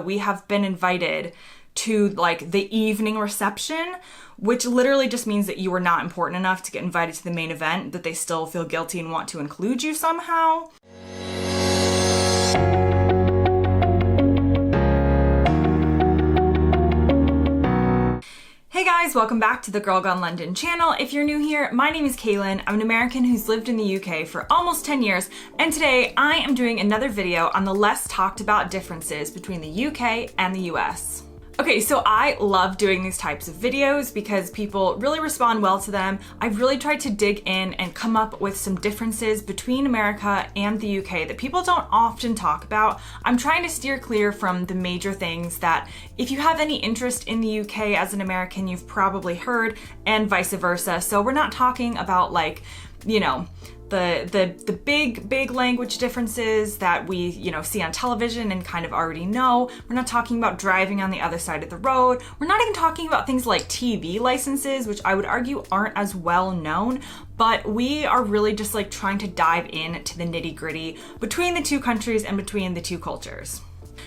we have been invited to like the evening reception, which literally just means that you were not important enough to get invited to the main event, that they still feel guilty and want to include you somehow. Hey guys, welcome back to the Girl Gone London channel. If you're new here, my name is Kaylin. I'm an American who's lived in the UK for almost 10 years, and today I am doing another video on the less talked about differences between the UK and the US. Okay, so I love doing these types of videos because people really respond well to them. I've really tried to dig in and come up with some differences between America and the UK that people don't often talk about. I'm trying to steer clear from the major things that if you have any interest in the UK as an American, you've probably heard, and vice versa. So we're not talking about like, you know, the big language differences that we, see on television and kind of already know. We're not talking about driving on the other side of the road. We're not even talking about things like TV licenses, which I would argue aren't as well known, but we are really just like trying to dive in to the nitty-gritty between the two countries and between the two cultures.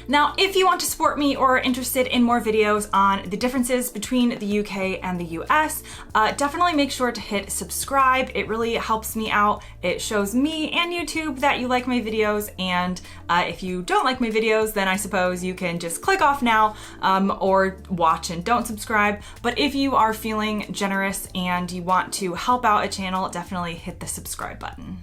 Now, if you want to support me or are interested in more videos on the differences between the UK and the US, definitely make sure to hit subscribe. It really helps me out. It shows me and YouTube that you like my videos, and if you don't like my videos, then I suppose you can just click off now or watch and don't subscribe. But if you are feeling generous and you want to help out a channel, definitely hit the subscribe button.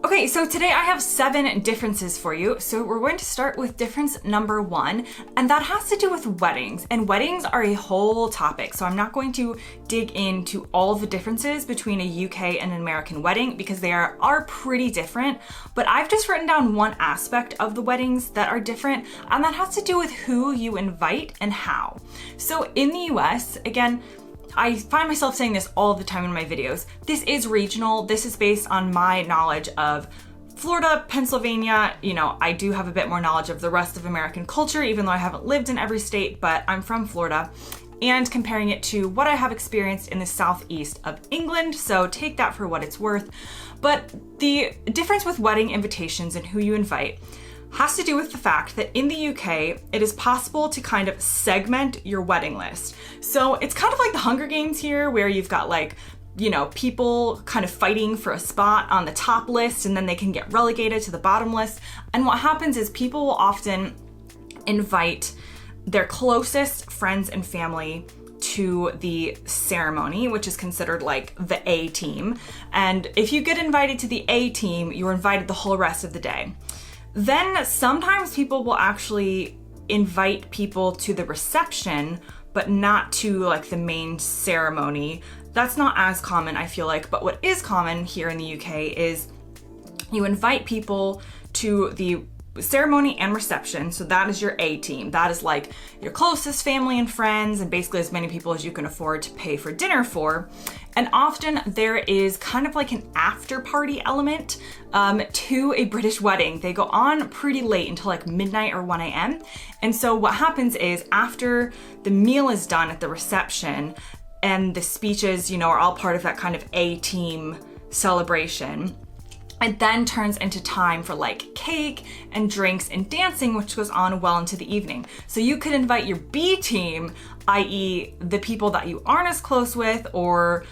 Okay, so today I have 7 differences for you. So we're going to start with difference number 1, and that has to do with weddings. And weddings are a whole topic, so I'm not going to dig into all the differences between a UK and an American wedding because they are pretty different. But I've just written down one aspect of the weddings that are different, and that has to do with who you invite and how. So in the US, again, I find myself saying this all the time in my videos. This is regional. This is based on my knowledge of Florida, Pennsylvania. I do have a bit more knowledge of the rest of American culture, even though I haven't lived in every state, but I'm from Florida, and comparing it to what I have experienced in the southeast of England. So take that for what it's worth. But the difference with wedding invitations and who you invite has to do with the fact that in the UK, it is possible to kind of segment your wedding list. So it's kind of like the Hunger Games here, where you've got like, people kind of fighting for a spot on the top list, and then they can get relegated to the bottom list. And what happens is people will often invite their closest friends and family to the ceremony, which is considered like the A team. And if you get invited to the A team, you're invited the whole rest of the day. Then sometimes people will actually invite people to the reception, but not to like the main ceremony. That's not as common, I feel like, but what is common here in the UK is you invite people to the ceremony and reception. So that is your A team. That is like your closest family and friends, and basically as many people as you can afford to pay for dinner for. And often there is kind of like an after party element to a British wedding. They go on pretty late until like midnight or 1 a.m. And so what happens is after the meal is done at the reception and the speeches, are all part of that kind of A team celebration, it then turns into time for like cake and drinks and dancing, which goes on well into the evening. So you could invite your B team, i.e. the people that you aren't as close with, or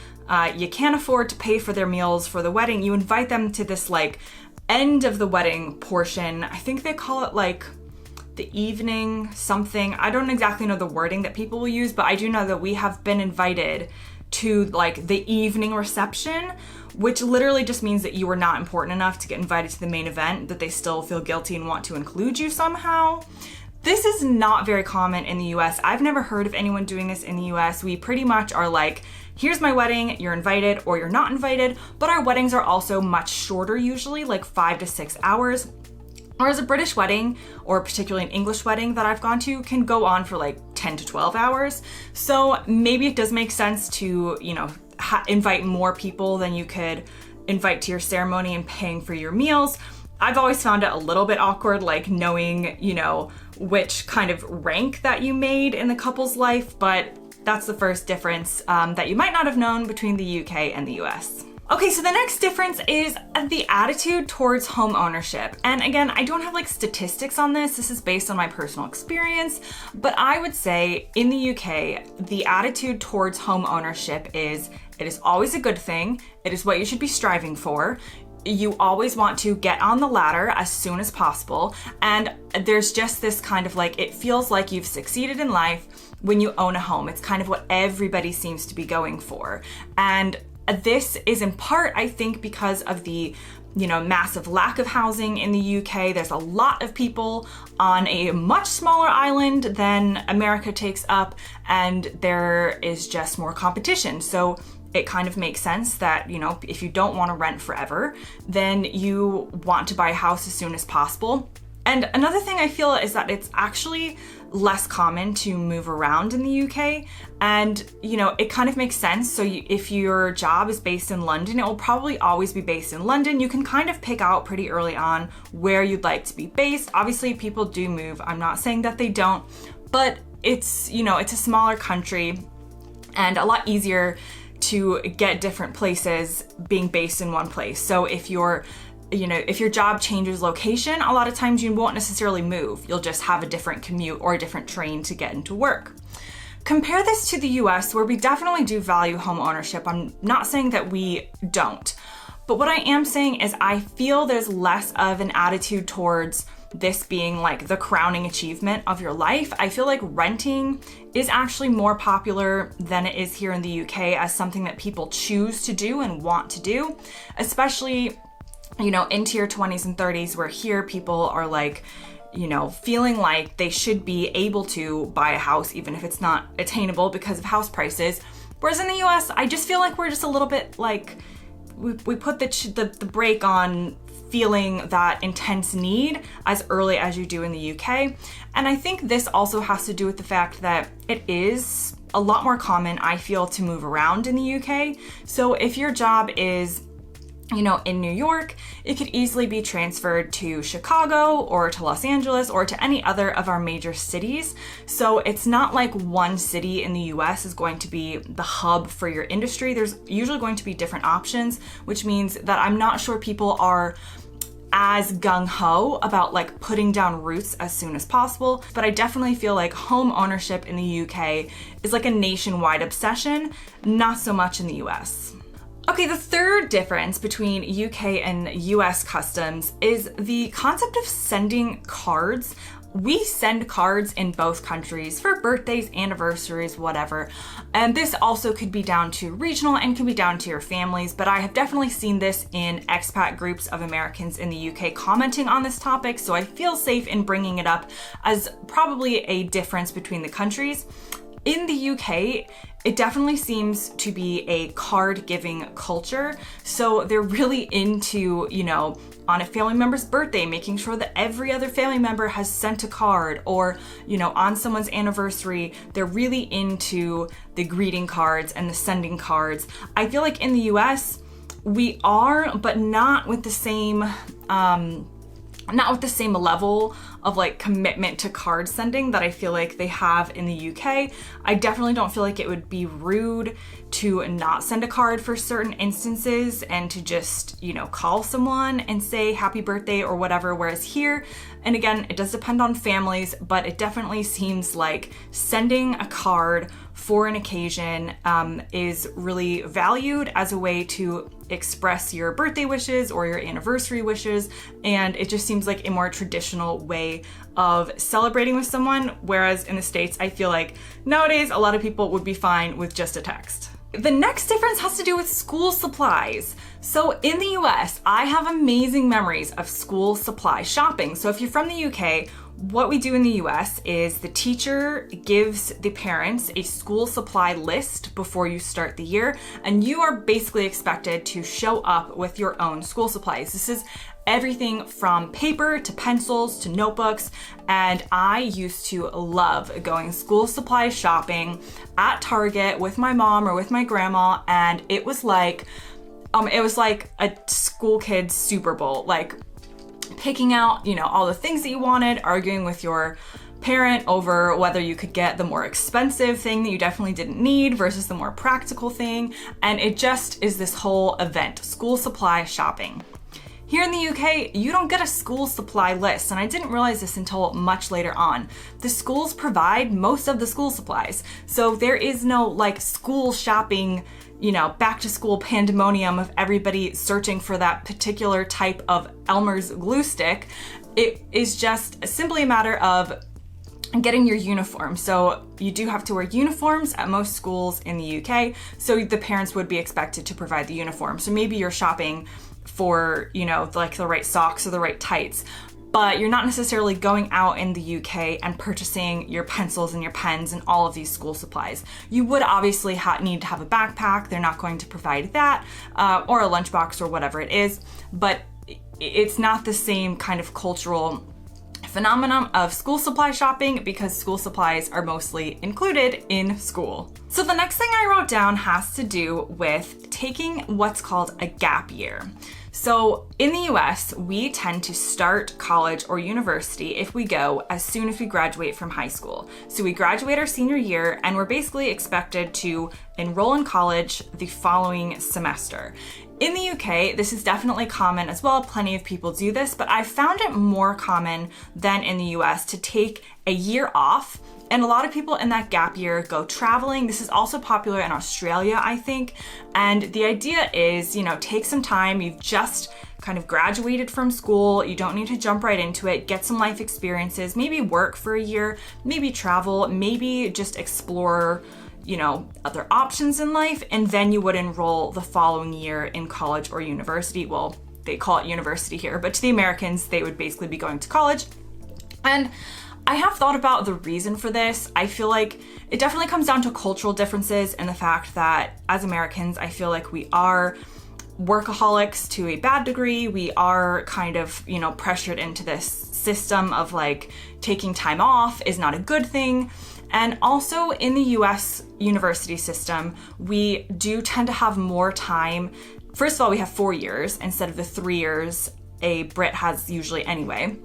you can't afford to pay for their meals for the wedding. You invite them to this like end of the wedding portion. I think they call it like the evening something. I don't exactly know the wording that people will use, but I do know that we have been invited to like the evening reception, which literally just means that you were not important enough to get invited to the main event, that they still feel guilty and want to include you somehow. This is not very common in the US. I've never heard of anyone doing this in the US. We pretty much are like, here's my wedding, you're invited or you're not invited, but our weddings are also much shorter usually, like 5 to 6 hours. Whereas a British wedding, or particularly an English wedding that I've gone to, can go on for like 10 to 12 hours. So maybe it does make sense to, invite more people than you could invite to your ceremony and paying for your meals. I've always found it a little bit awkward, like knowing, which kind of rank that you made in the couple's life, but that's the first difference that you might not have known between the UK and the US. Okay, so the next difference is the attitude towards home ownership. And again, I don't have like statistics on this. This is based on my personal experience, but I would say in the UK, the attitude towards home ownership is, it is always a good thing. It is what you should be striving for. You always want to get on the ladder as soon as possible. And there's just this kind of like, it feels like you've succeeded in life when you own a home. It's kind of what everybody seems to be going for. And this is in part, I think, because of the, massive lack of housing in the UK. There's a lot of people on a much smaller island than America takes up, and there is just more competition. So it kind of makes sense that, if you don't want to rent forever, then you want to buy a house as soon as possible. And another thing I feel is that it's actually less common to move around in the UK. And, it kind of makes sense. So if your job is based in London, it will probably always be based in London. You can kind of pick out pretty early on where you'd like to be based. Obviously, people do move. I'm not saying that they don't, but it's, it's a smaller country and a lot easier to get different places being based in one place. So if your job changes location, a lot of times you won't necessarily move. You'll just have a different commute or a different train to get into work. Compare this to the US, where we definitely do value home ownership. I'm not saying that we don't, but what I am saying is I feel there's less of an attitude towards this being like the crowning achievement of your life. I feel like renting is actually more popular than it is here in the UK as something that people choose to do and want to do, especially into your 20s and 30s, where here people are like, feeling like they should be able to buy a house, even if it's not attainable because of house prices. Whereas in the US, I just feel like we're just a little bit like, we put the brake on feeling that intense need as early as you do in the UK. And I think this also has to do with the fact that it is a lot more common, I feel, to move around in the UK. So if your job is in New York, it could easily be transferred to Chicago or to Los Angeles or to any other of our major cities. So it's not like one city in the US is going to be the hub for your industry. There's usually going to be different options, which means that I'm not sure people are as gung-ho about like putting down roots as soon as possible. But I definitely feel like home ownership in the UK is like a nationwide obsession, not so much in the US. Okay, the third difference between UK and US customs is the concept of sending cards. We send cards in both countries for birthdays, anniversaries, whatever. And this also could be down to regional and can be down to your families, but I have definitely seen this in expat groups of Americans in the UK commenting on this topic, so I feel safe in bringing it up as probably a difference between the countries. In the UK, it definitely seems to be a card giving culture. So they're really into, on a family member's birthday, making sure that every other family member has sent a card, or, on someone's anniversary, they're really into the greeting cards and the sending cards. I feel like in the US, we are, but not with the same, level of like commitment to card sending that I feel like they have in the UK. I definitely don't feel like it would be rude to not send a card for certain instances and to just, call someone and say happy birthday or whatever. Whereas here, and again, it does depend on families, but it definitely seems like sending a card for an occasion is really valued as a way to express your birthday wishes or your anniversary wishes. And it just seems like a more traditional way of celebrating with someone. Whereas in the States, I feel like nowadays, a lot of people would be fine with just a text. The next difference has to do with school supplies. So in the US, I have amazing memories of school supply shopping. So if you're from the UK, what we do in the US is the teacher gives the parents a school supply list before you start the year, and you are basically expected to show up with your own school supplies. This is everything from paper to pencils to notebooks, and I used to love going school supply shopping at Target with my mom or with my grandma, and it was like a school kid's Super Bowl, like picking out, all the things that you wanted, arguing with your parent over whether you could get the more expensive thing that you definitely didn't need versus the more practical thing. And it just is this whole event, school supply shopping. Here in the UK, you don't get a school supply list, and I didn't realize this until much later on. The schools provide most of the school supplies, so there is no like school shopping, you know, back to school pandemonium of everybody searching for that particular type of Elmer's glue stick. It is just simply a matter of getting your uniform. So you do have to wear uniforms at most schools in the UK, so the parents would be expected to provide the uniform. So maybe you're shopping for, you know, like the right socks or the right tights, but you're not necessarily going out in the UK and purchasing your pencils and your pens and all of these school supplies. You would obviously need to have a backpack. They're not going to provide that, or a lunchbox or whatever it is, but it's not the same kind of cultural phenomenon of school supply shopping because school supplies are mostly included in school. So the next thing I wrote down has to do with taking what's called a gap year. So in the US, we tend to start college or university if we go as soon as we graduate from high school. So we graduate our senior year and we're basically expected to enroll in college the following semester. In the UK, this is definitely common as well. Plenty of people do this, but I found it more common than in the US to take a year off. And a lot of people in that gap year go traveling. This is also popular in Australia, I think. And the idea is, you know, take some time. You've just kind of graduated from school. You don't need to jump right into it. Get some life experiences, maybe work for a year, maybe travel, maybe just explore, you know, other options in life. And then you would enroll the following year in college or university. Well, they call it university here, but to the Americans, they would basically be going to college. And I have thought about the reason for this. I feel like it definitely comes down to cultural differences and the fact that as Americans, I feel like we are workaholics to a bad degree. We are kind of, you know, pressured into this system of like taking time off is not a good thing. And also in the US university system, we do tend to have more time. First of all, we have 4 years instead of the 3 years a Brit has usually anyway.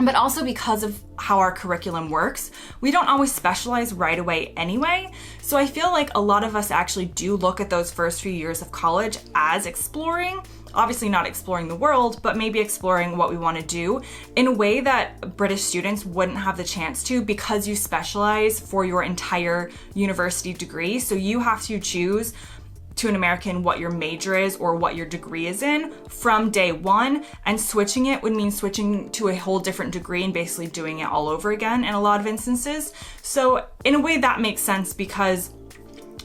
But also because of how our curriculum works, we don't always specialize right away anyway. So I feel like a lot of us actually do look at those first few years of college as exploring, obviously not exploring the world, but maybe exploring what we want to do in a way that British students wouldn't have the chance to because you specialize for your entire university degree. So you have to choose to an American what your major is or what your degree is in from day one, and switching it would mean switching to a whole different degree and basically doing it all over again in a lot of instances. So in a way that makes sense because,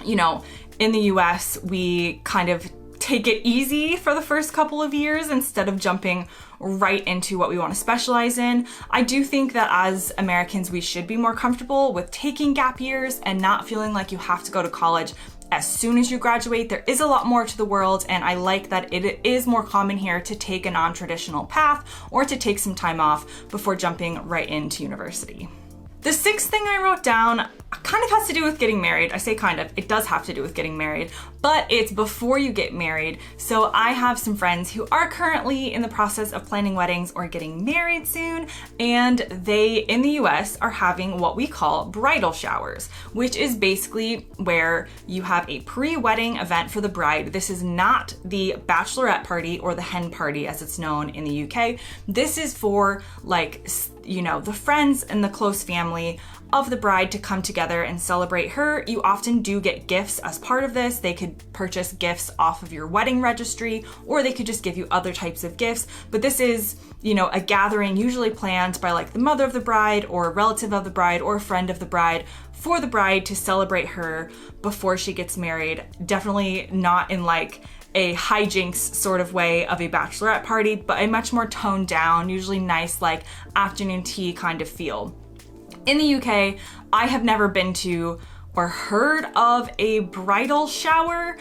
you know, in the US we kind of take it easy for the first couple of years instead of jumping right into what we want to specialize in. I do think that as Americans we should be more comfortable with taking gap years and not feeling like you have to go to college as soon as you graduate. There is a lot more to the world, and I like that it is more common here to take a non-traditional path or to take some time off before jumping right into university. The sixth thing I wrote down kind of has to do with getting married. I say kind of, it does have to do with getting married, but it's before you get married. So I have some friends who are currently in the process of planning weddings or getting married soon, and they, in the US, are having what we call bridal showers, which is basically where you have a pre-wedding event for the bride. This is not the bachelorette party or the hen party as it's known in the UK. This is for like, you know, the friends and the close family of the bride to come together and celebrate her. You often do get gifts as part of this. They could purchase gifts off of your wedding registry, or they could just give you other types of gifts. But this is, you know, a gathering usually planned by like the mother of the bride or a relative of the bride or a friend of the bride for the bride to celebrate her before she gets married. Definitely not in like a hijinks sort of way of a bachelorette party, but a much more toned down, usually nice like afternoon tea kind of feel. In the UK, I have never been to or heard of a bridal shower.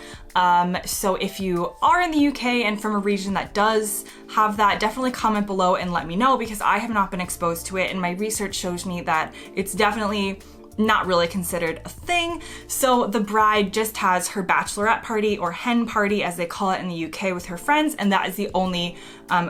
So if you are in the UK and from a region that does have that, definitely comment below and let me know, because I have not been exposed to it, and my research shows me that it's definitely not really considered a thing. So the bride just has her bachelorette party, or hen party as they call it in the UK, with her friends, and that is the only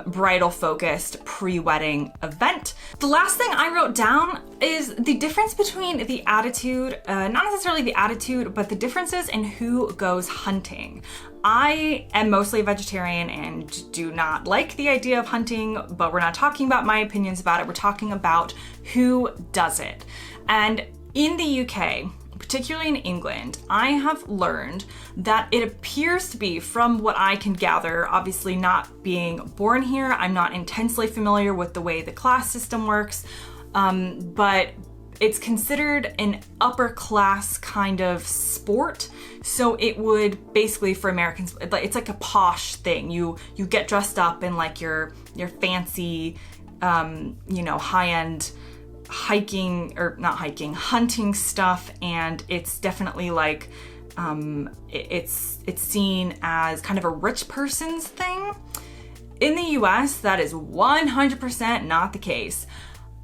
bridal focused pre-wedding event. The last thing I wrote down is the difference between the attitude, not necessarily the attitude, but the differences in who goes hunting. I am mostly a vegetarian and do not like the idea of hunting, but we're not talking about my opinions about it. We're talking about who does it. And in the UK, particularly in England, I have learned that it appears to be, from what I can gather, obviously not being born here, I'm not intensely familiar with the way the class system works, but it's considered an upper class kind of sport. So it would basically, for Americans, it's like a posh thing. You get dressed up in like your fancy, high-end hunting stuff, and it's definitely like it's seen as kind of a rich person's thing. In the US, that is 100% not the case.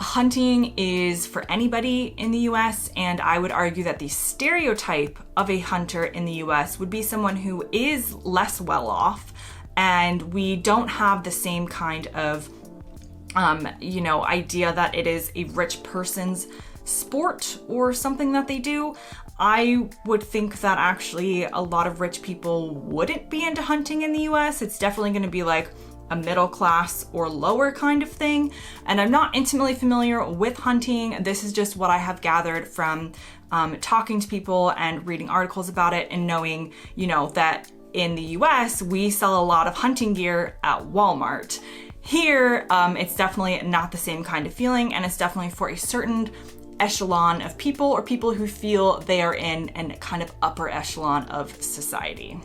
Hunting is for anybody in the US, and I would argue that the stereotype of a hunter in the US would be someone who is less well off, and we don't have the same kind of idea that it is a rich person's sport or something that they do. I would think that actually a lot of rich people wouldn't be into hunting in the US. It's definitely going to be like a middle class or lower kind of thing. And I'm not intimately familiar with hunting. This is just what I have gathered from talking to people and reading articles about it, and knowing, that in the US, we sell a lot of hunting gear at Walmart. Here, it's definitely not the same kind of feeling, and it's definitely for a certain echelon of people, or people who feel they are in a kind of upper echelon of society.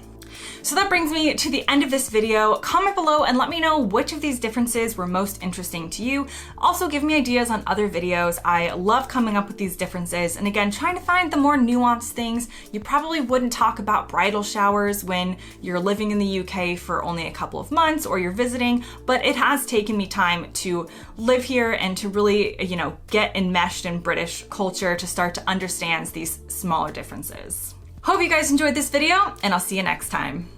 So that brings me to the end of this video. Comment below and let me know which of these differences were most interesting to you. Also give me ideas on other videos. I love coming up with these differences, and again, trying to find the more nuanced things. You probably wouldn't talk about bridal showers when you're living in the UK for only a couple of months or you're visiting, but it has taken me time to live here and to really, get enmeshed in British culture to start to understand these smaller differences. Hope you guys enjoyed this video, and I'll see you next time.